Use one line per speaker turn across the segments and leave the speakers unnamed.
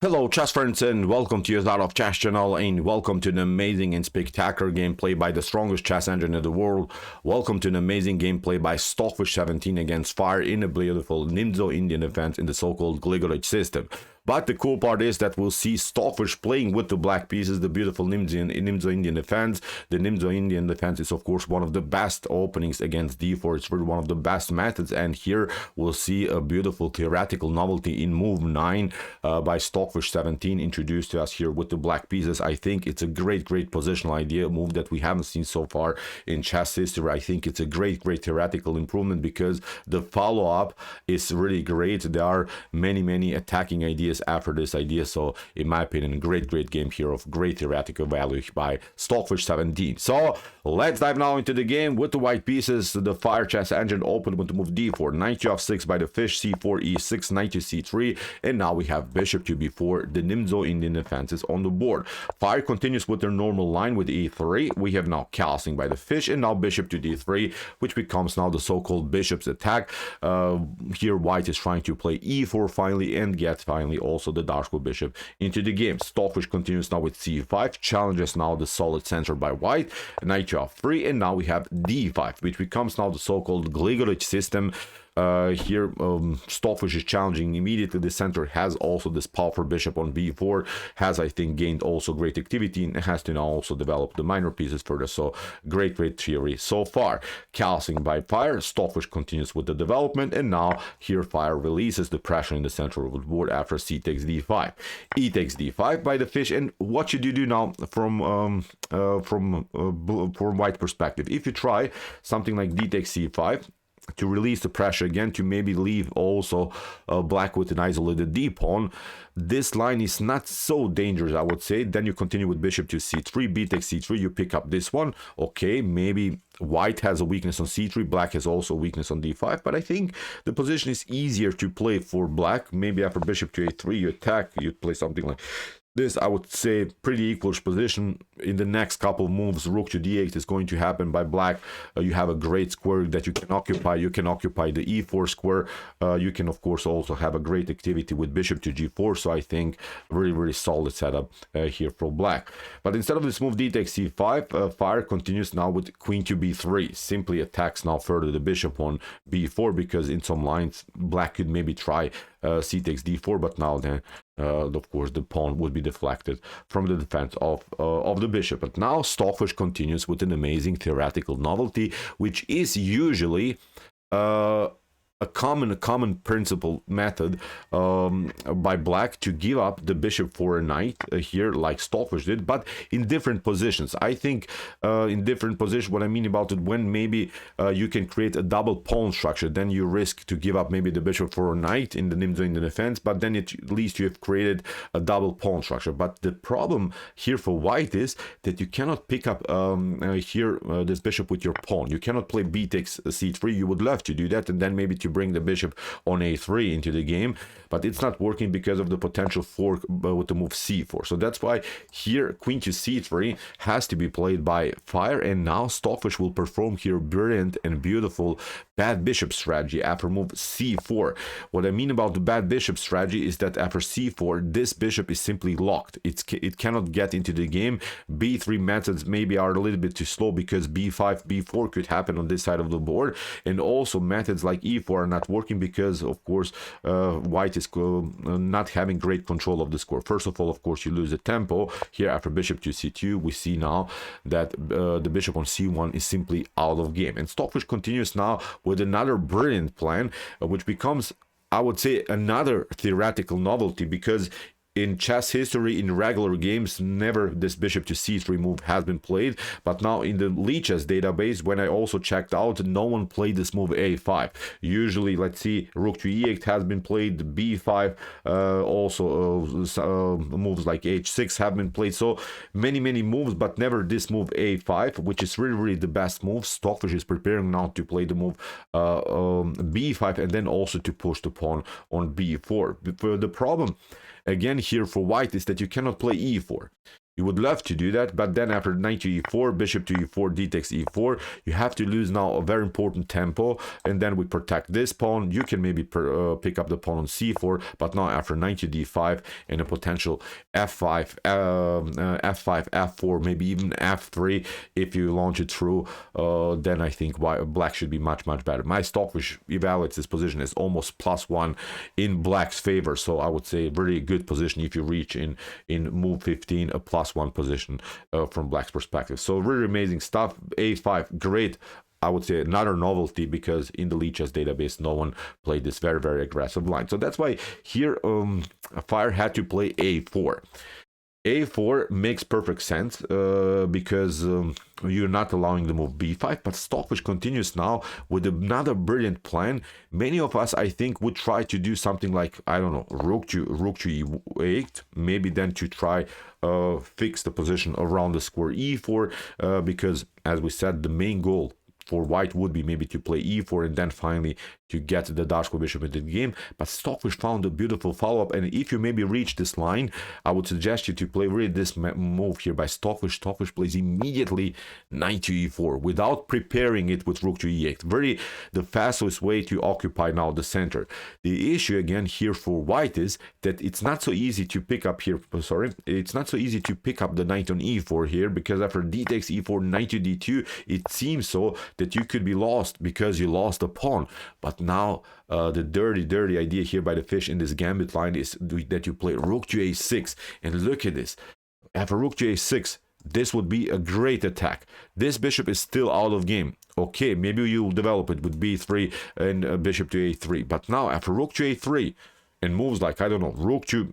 Hello chess friends and welcome to your Start of Chess channel and welcome to an amazing and spectacular gameplay by the strongest chess engine in the world. Welcome to an amazing gameplay by Stockfish 17 against Fire in a beautiful Nimzo-Indian event in the so-called Gligoric system. But the cool part is that we'll see Stockfish playing with the black pieces, the beautiful Nimzo-Indian defense. The Nimzo-Indian defense is of course one of the best openings against d4. It's really one of the best methods, and here we'll see a beautiful theoretical novelty in move 9 by Stockfish 17 introduced to us here with the black pieces. I think it's a great positional idea, a move that we haven't seen so far in chess history. I think it's a great theoretical improvement because the follow-up is really great. There are many attacking ideas after this idea, so in my opinion a great game here of great theoretical value by Stockfish 17. So let's dive now into the game with the white pieces. The Fire chess engine opened with the move d4, knight to f6 by the fish, c4 e6, knight to c3, and now we have bishop to b4. The Nimzo-Indian defense is on the board. Fire continues with their normal line with e3. We have now castling by the fish, and now bishop to d3, which becomes now the so-called bishop's attack. Here white is trying to play e4 finally and get finally also the dark square bishop into the game. Stockfish continues now with c5, challenges now the solid center by white, knight to f3, and now we have d5, which becomes now the so-called Gligoric system. Here Stockfish is challenging immediately. The center has also this powerful bishop on b4, has I think gained also great activity, and has to now also develop the minor pieces further. So great theory so far. Castling by Fire, Stockfish continues with the development, and now here Fire releases the pressure in the center of the board after c takes d5, e takes d5 by the fish. And what should you do now from white perspective? If you try something like d takes c5 to release the pressure again, to maybe leave also black with an isolated d-pawn, this line is not so dangerous, I would say. Then you continue with bishop to c3, b takes c3, you pick up this one. Okay, maybe white has a weakness on c3, black has also a weakness on d5, but I think the position is easier to play for black. Maybe after bishop to a3 you attack, you play something like this. I would say pretty equal position. In the next couple of moves, rook to d8 is going to happen by black. You have a great square that you can occupy. You can occupy the e4 square. You can of course also have a great activity with bishop to g4. So I think really solid setup here for black. But instead of this move d takes c5, Fire continues now with queen to b3. Simply attacks now further the bishop on b4, because in some lines black could maybe try c takes d4, but now then of course the pawn would be deflected from the defense of the bishop. But now Stockfish continues with an amazing theoretical novelty, which is usually a common principle method by black to give up the bishop for a knight here, like Stockfish did, but in different positions. I think in different positions, what I mean about it, when maybe you can create a double pawn structure, then you risk to give up maybe the bishop for a knight in the Nimzo-Indian defense, but then at least you have created a double pawn structure. But the problem here for white is that you cannot pick up here this bishop with your pawn. You cannot play b takes c3. You would love to do that, and then maybe to bring the bishop on a3 into the game, but it's not working because of the potential fork with the move c4. So that's why here queen to c3 has to be played by Fire, and now Stockfish will perform here brilliant and beautiful bad bishop strategy after move c4. What I mean about the bad bishop strategy is that after c4 this bishop is simply locked. It cannot get into the game. b3 methods maybe are a little bit too slow because b5 b4 could happen on this side of the board, and also methods like e4 are not working because of course white is not having great control of the score. First of all, of course, you lose the tempo. Here after bishop to c2 we see now that the bishop on c1 is simply out of game, and Stockfish continues now with another brilliant plan, which becomes, I would say, another theoretical novelty, because in chess history, in regular games, never this bishop to c3 move has been played. But now in the Lichess database, when I also checked out, no one played this move a5. Usually, let's see, rook to e8 has been played, b5, also moves like h6 have been played. So many moves, but never this move a5, which is really the best move. Stockfish is preparing now to play the move b5, and then also to push the pawn on b4. The problem again here for white is that you cannot play e4. You would love to do that, but then after knight to e4, bishop to e4, d takes e4, you have to lose now a very important tempo, and then we protect this pawn. You can maybe pick up the pawn on c4, but now after knight to d5 and a potential f5, f5, f4, maybe even f3, if you launch it through, then I think black should be much better. My Stockfish evaluates this position as almost +1 in black's favor, so I would say very good position if you reach in move 15 a +1 position from black's perspective. So really amazing stuff. a5, great. I would say another novelty, because in the lead chess database no one played this very aggressive line. So that's why here Fire had to play a4. a4 makes perfect sense because you're not allowing the move b5, but Stockfish continues now with another brilliant plan. Many of us, I think, would try to do something like, I don't know, rook to e8, maybe then to try fix the position around the square e4, because as we said, the main goal for white would be maybe to play e4 and then finally to get the Darsko bishop into the game. But Stockfish found a beautiful follow-up, and if you maybe reach this line, I would suggest you to play really this move here by Stockfish. Stockfish plays immediately knight to e4 without preparing it with rook to e8. Very the fastest way to occupy now the center. The issue again here for white is that it's not so easy to pick up here, it's not so easy to pick up the knight on e4 here, because after d takes e4, knight to d2, it seems so that you could be lost because you lost a pawn. But now the dirty idea here by the fish in this gambit line is that you play rook to a6, and look at this. After rook to a6, this would be a great attack. This bishop is still out of game. Okay, maybe you'll develop it with b3 and bishop to a3, but now after rook to a3 and moves like, I don't know, rook to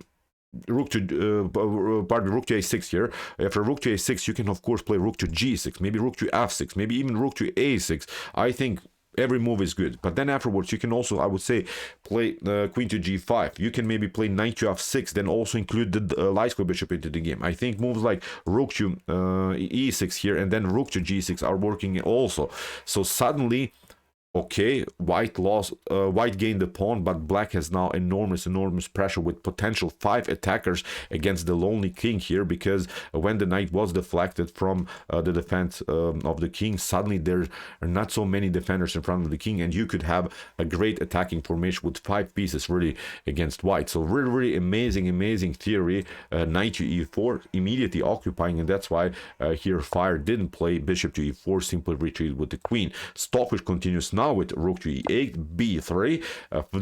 a6 here. After rook to a6, you can of course play rook to g6, maybe rook to f6, maybe even rook to a6. I think every move is good, but then afterwards you can also, I would say, play queen to g5. You can maybe play knight to f6, then also include the light square bishop into the game. I think moves like rook to e6 here and then rook to g6 are working also. So suddenly, okay, white gained the pawn, but black has now enormous pressure with potential 5 attackers against the lonely king here, because when the knight was deflected from the defense of the king, suddenly there are not so many defenders in front of the king, and you could have a great attacking formation with 5 pieces really against white. So really amazing theory. Knight to e4 immediately occupying, and that's why here Fire didn't play bishop to e4, simply retreated with the queen. Stockfish continues now with rook to e8, b3.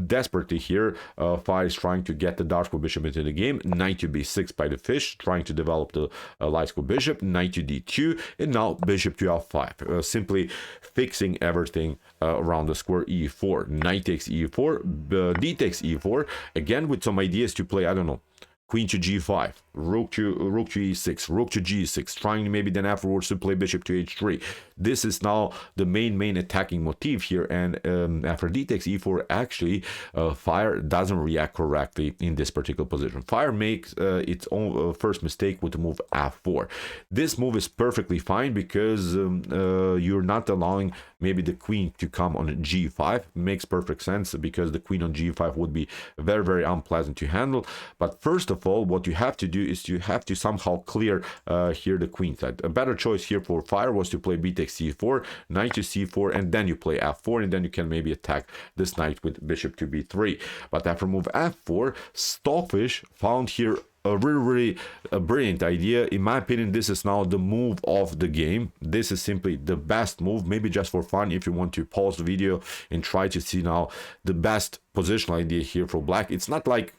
Desperately here, Fire is trying to get the dark square bishop into the game. Knight to b6 by the fish, trying to develop the light square bishop. Knight to d2, and now bishop to f5. Simply fixing everything around the square e4. Knight takes e4, d takes e4. Again with some ideas to play, I don't know, queen to g5, rook to e6, rook to g6, trying maybe then afterwards to play bishop to h3. This is now the main attacking motif here, and after d takes e4, actually Fire doesn't react correctly in this particular position. Fire makes its own first mistake with the move f4. This move is perfectly fine because you're not allowing maybe the queen to come on g5. Makes perfect sense because the queen on g5 would be very unpleasant to handle. But first of all, what you have to do is you have to somehow clear here the queen side. A better choice here for Fire was to play b takes c4, knight to c4, and then you play f4, and then you can maybe attack this knight with bishop to b3. But after move f4, Stockfish found here a really brilliant idea. In my opinion, this is now the move of the game. This is simply the best move, maybe just for fun if you want to pause the video and try to see now the best positional idea here for black. It's not like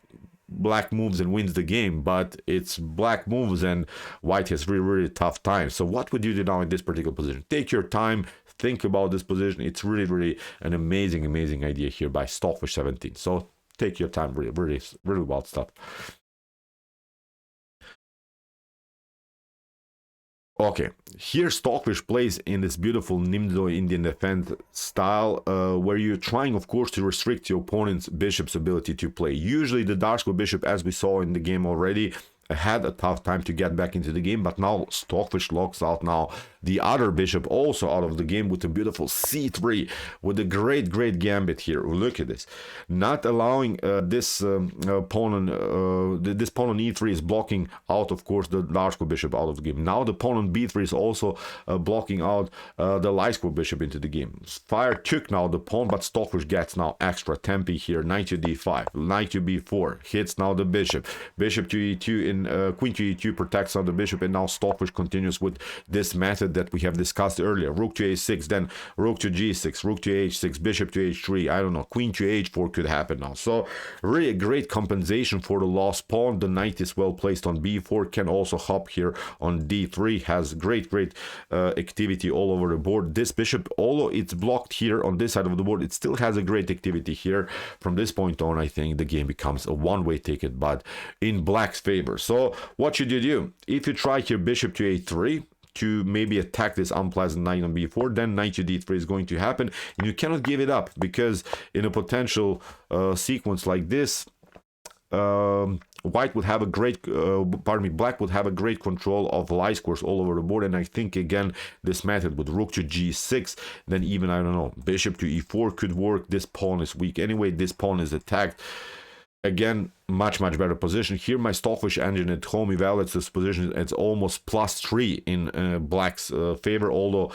black moves and wins the game, but it's black moves and white has really tough time. So what would you do now in this particular position? Take your time, think about this position. It's really an amazing idea here by Stockfish 17. So take your time, really wild stuff. Okay, here Stockfish plays in this beautiful Nimzo-Indian defense style, where you're trying, of course, to restrict your opponent's bishop's ability to play. Usually the dark square bishop, as we saw in the game already, had a tough time to get back into the game, but now Stockfish locks out now the other bishop also out of the game with a beautiful c3 with a great gambit here. Look at this, not allowing this pawn on e3 is blocking out, of course, the large square bishop out of the game. Now the pawn on b3 is also blocking out the light square bishop into the game. Fire took now the pawn, but Stockfish gets now extra tempi here. Knight to d5, knight to b4, hits now the bishop to e2, in queen to e2 protects now the bishop, and now Stockfish continues with this method that we have discussed earlier. Rook to a6, then rook to g6, rook to h6, bishop to h3, I don't know, queen to h4 could happen now. So really a great compensation for the lost pawn. The knight is well placed on b4, can also hop here on d3, has great activity all over the board. This bishop, although it's blocked here on this side of the board, it still has a great activity here. From this point on, I think the game becomes a one-way ticket, but in black's favor. So what should you do? If you try here bishop to a3 to maybe attack this unpleasant knight on b4, then knight to d3 is going to happen, and you cannot give it up, because in a potential sequence like this, black would have a great control of light squares all over the board. And I think again this method with rook to g6, then even, I don't know, bishop to e4 could work. This pawn is weak anyway, this pawn is attacked. Again, much better position here. My Stockfish engine at home evaluates this position. It's almost +3 in black's favor, although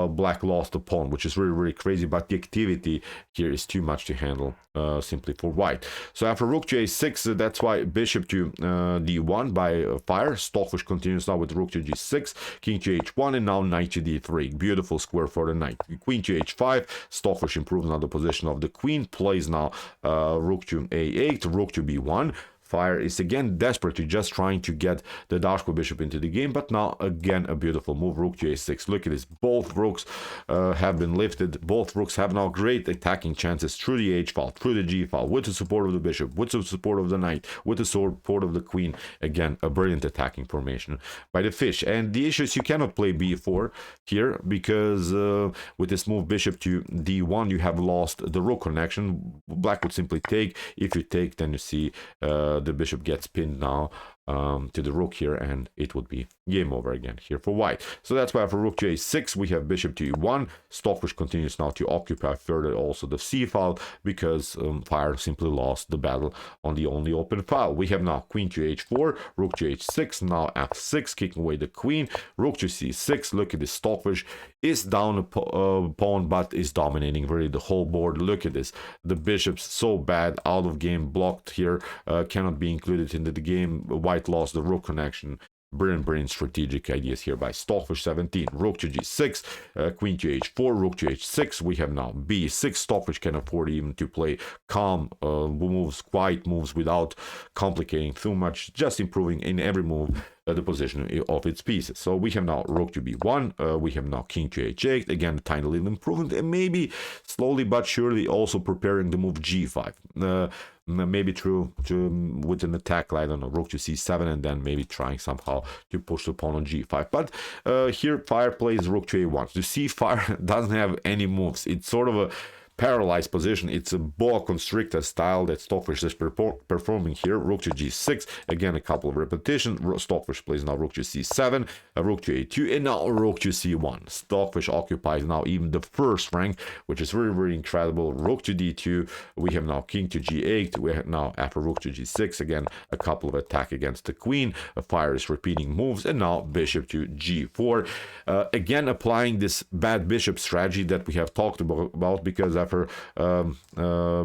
black lost the pawn, which is really crazy, but the activity here is too much to handle simply for white. So after rook to a6, that's why bishop to d1 by fire. Stockfish continues now with rook to g6, king to h1, and now knight to d3. Beautiful square for the knight. Queen to h5, Stockfish improves now the position of the queen, plays now rook to a8, rook to b1. Fire is again desperately just trying to get the dark square bishop into the game, but now again a beautiful move, rook to a6. Look at this, both rooks have been lifted. Both rooks have now great attacking chances through the h file, through the g file, with the support of the bishop, with the support of the knight, with the support of the queen. Again, a brilliant attacking formation by the fish. And the issue is you cannot play b4 here, because with this move bishop to d1 you have lost the rook connection. Black would simply take. If you take, then you see the bishop gets pinned now to the rook here, and it would be game over again here for white. So that's why for rook to a6 we have bishop to e1. Stockfish continues now to occupy further also the c file, because fire simply lost the battle on the only open file. We have now queen to h4, rook to h6, now f6, kicking away the queen, rook to c6. Look at this, Stockfish is down a pawn, but is dominating really the whole board. Look at this, the bishop's so bad, out of game, blocked here, cannot be included into the game. White lost the rook connection. Brilliant strategic ideas here by Stockfish. 17, rook to g6, queen to h4, rook to h6. We have now b6. Stockfish can afford even to play calm moves, quiet moves, without complicating too much, just improving in every move the position of its pieces. So we have now rook to b1, we have now king to h8, again a tiny little improvement, and maybe slowly but surely also preparing the move g5. Maybe with an attack, I don't know, rook to c7, and then maybe trying somehow to push the pawn on g5. But here fire plays rook to a1. You see, fire doesn't have any moves. It's sort of a paralyzed position. It's a boa constrictor style that Stockfish is performing here. Rook to g6, again a couple of repetitions. Stockfish plays now rook to c7, rook to a2, and now rook to c1. Stockfish occupies now even the first rank, which is very incredible. Rook to d2, we have now king to g8, we have now after rook to g6, again a couple of attack against the queen. Fire is repeating moves, and now bishop to g4, again applying this bad bishop strategy that we have talked about, because after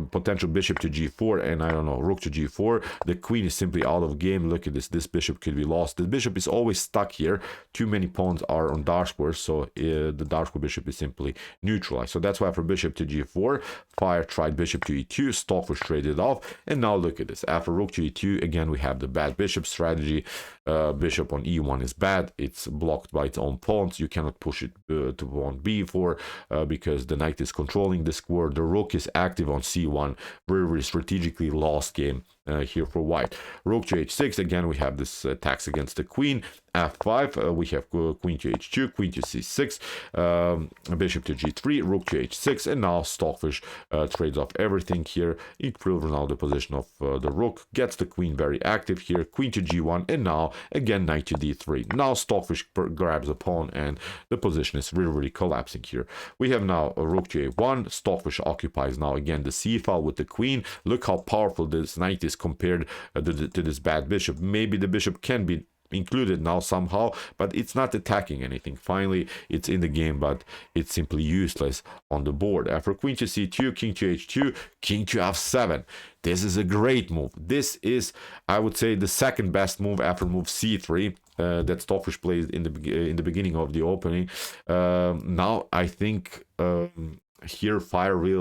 potential bishop to g4 and, I don't know, rook to g4, the queen is simply out of game. Look at this, this bishop could be lost. The bishop is always stuck here. Too many pawns are on dark squares, so the dark square bishop is simply neutralized. So that's why for bishop to g4, fire tried bishop to e2, Stockfish traded off, and now look at this. After rook to e2, again we have the bad bishop strategy. Bishop on e1 is bad. It's blocked by its own pawns. You cannot push it to pawn b4 because the knight is controlling the square. The rook is active on c1. Very strategically lost game here for white. Rook to h6, again we have this attacks against the queen. f5, we have queen to h2, queen to c6, bishop to g3, rook to h6, and now Stockfish trades off everything here, improves now the position of the rook, gets the queen very active here, queen to g1, and now again knight to d3. Now Stockfish grabs a pawn, and the position is really collapsing here. We have now a rook to a1, Stockfish occupies now again the c file with the queen. Look how powerful this knight is compared to this bad bishop. Maybe the bishop can be included now somehow, but it's not attacking anything. Finally, it's in the game, but it's simply useless on the board. After queen to c2, king to h2, king to f7. This is a great move. This is, I would say, the second best move after move c3 that Stockfish played in the beginning of the opening. Now I think here Stockfish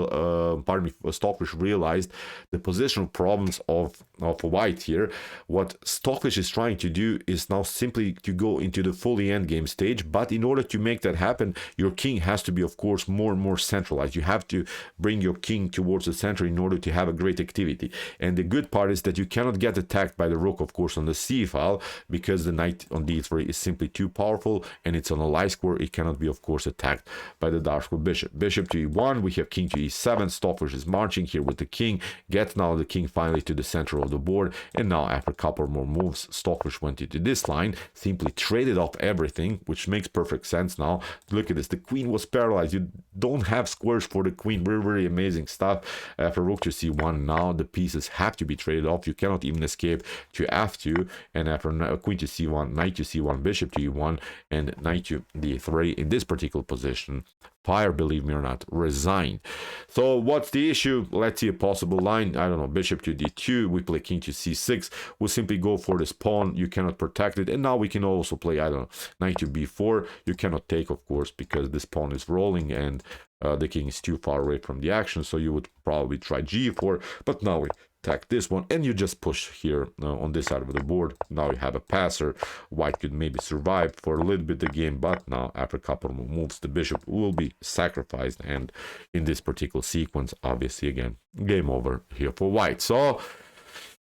realized the positional problems of white here. What Stockfish is trying to do is now simply to go into the fully endgame stage, but in order to make that happen, your king has to be, of course, more and more centralized. You have to bring your king towards the center in order to have a great activity. And the good part is that you cannot get attacked by the rook, of course, on the c file, because the knight on d3 is simply too powerful, and it's on a light square. It cannot be, of course, attacked by the dark square bishop. Bishop to e1, we have king to e7. Stockfish is marching here with the king, gets now the king finally to the center of the board, and now after a couple more moves, Stockfish went into this line, simply traded off everything, which makes perfect sense now. Look at this, the queen was paralyzed. You don't have squares for the queen. Very amazing stuff. After rook to c1, now the pieces have to be traded off. You cannot even escape to f2, and after queen to c1, knight to c1, bishop to e1, and knight to d3 in this particular position, Fire, believe me or not, resigned. So what's the issue? Let's see a possible line. I don't know, bishop to d2, we play king to c6, we'll simply go for this pawn. You cannot protect it, and now we can also play, I don't know, knight to b4. You cannot take, of course, because this pawn is rolling and the king is too far away from the action, so you would probably try g4, but now we attack this one, and you just push here on this side of the board. Now you have a passer. White could maybe survive for a little bit the game, but now after a couple of moves, the bishop will be sacrificed, and in this particular sequence, obviously, again, game over here for white. So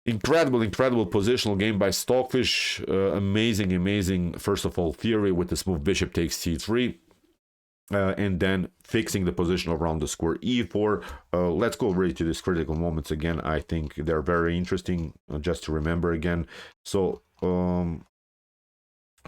incredible positional game by Stockfish. Amazing, first of all, theory with this move bishop takes c3. And then fixing the position around the square e4. Let's go right to these critical moments again. I think they're very interesting, just to remember again. So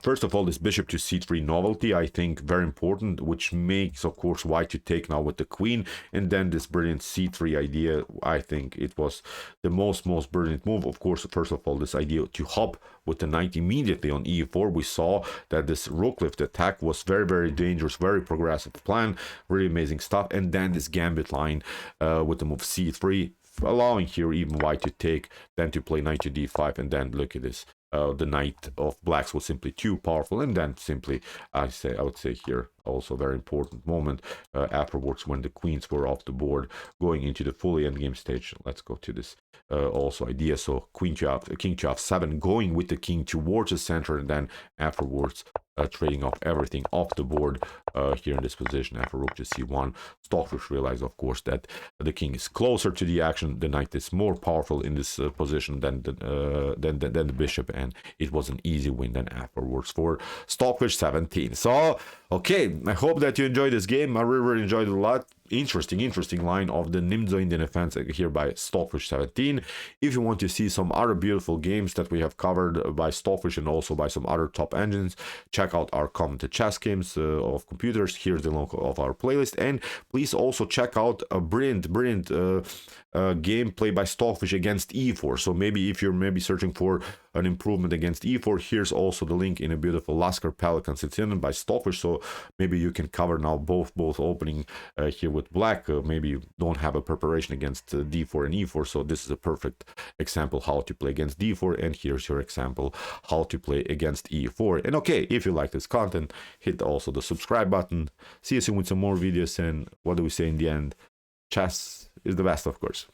first of all, this bishop to c3 novelty, I think very important, which makes, of course, white to take now with the queen. And then this brilliant c3 idea, I think it was the most brilliant move. Of course, first of all, this idea to hop with the knight immediately on e4. We saw that this rook lift attack was very dangerous, very progressive plan, really amazing stuff. And then this gambit line with the move c3, allowing here even white to take, then to play knight to d5, and then look at this. The knight of blacks was simply too powerful, and then simply I would say here also very important moment afterwards when the queens were off the board going into the fully endgame stage. Let's go to this also idea. So king to f7, going with the king towards the center, and then afterwards trading off everything off the board here in this position. After rook to c1, Stockfish realized, of course, that the king is closer to the action, the knight is more powerful in this position than the bishop, and it was an easy win then afterwards for Stockfish 17. So okay, I hope that you enjoyed this game. I really enjoyed it a lot. Interesting line of the Nimzo-Indian defense here by Stockfish 17. If you want to see some other beautiful games that we have covered by Stockfish and also by some other top engines, check out our commented chess games of computers. Here's the link of our playlist, and please also check out a brilliant game played by Stockfish against e4. So maybe if you're searching for an improvement against e4, here's also the link in a beautiful Lasker Pelican Sicilian by Stockfish. So maybe you can cover now both opening here with black. Maybe you don't have a preparation against d4 and e4, so this is a perfect example how to play against d4, and here's your example how to play against e4. And okay, if you like this content, hit also the subscribe button. See you soon with some more videos, and what do we say in the end? Chess is the best, of course.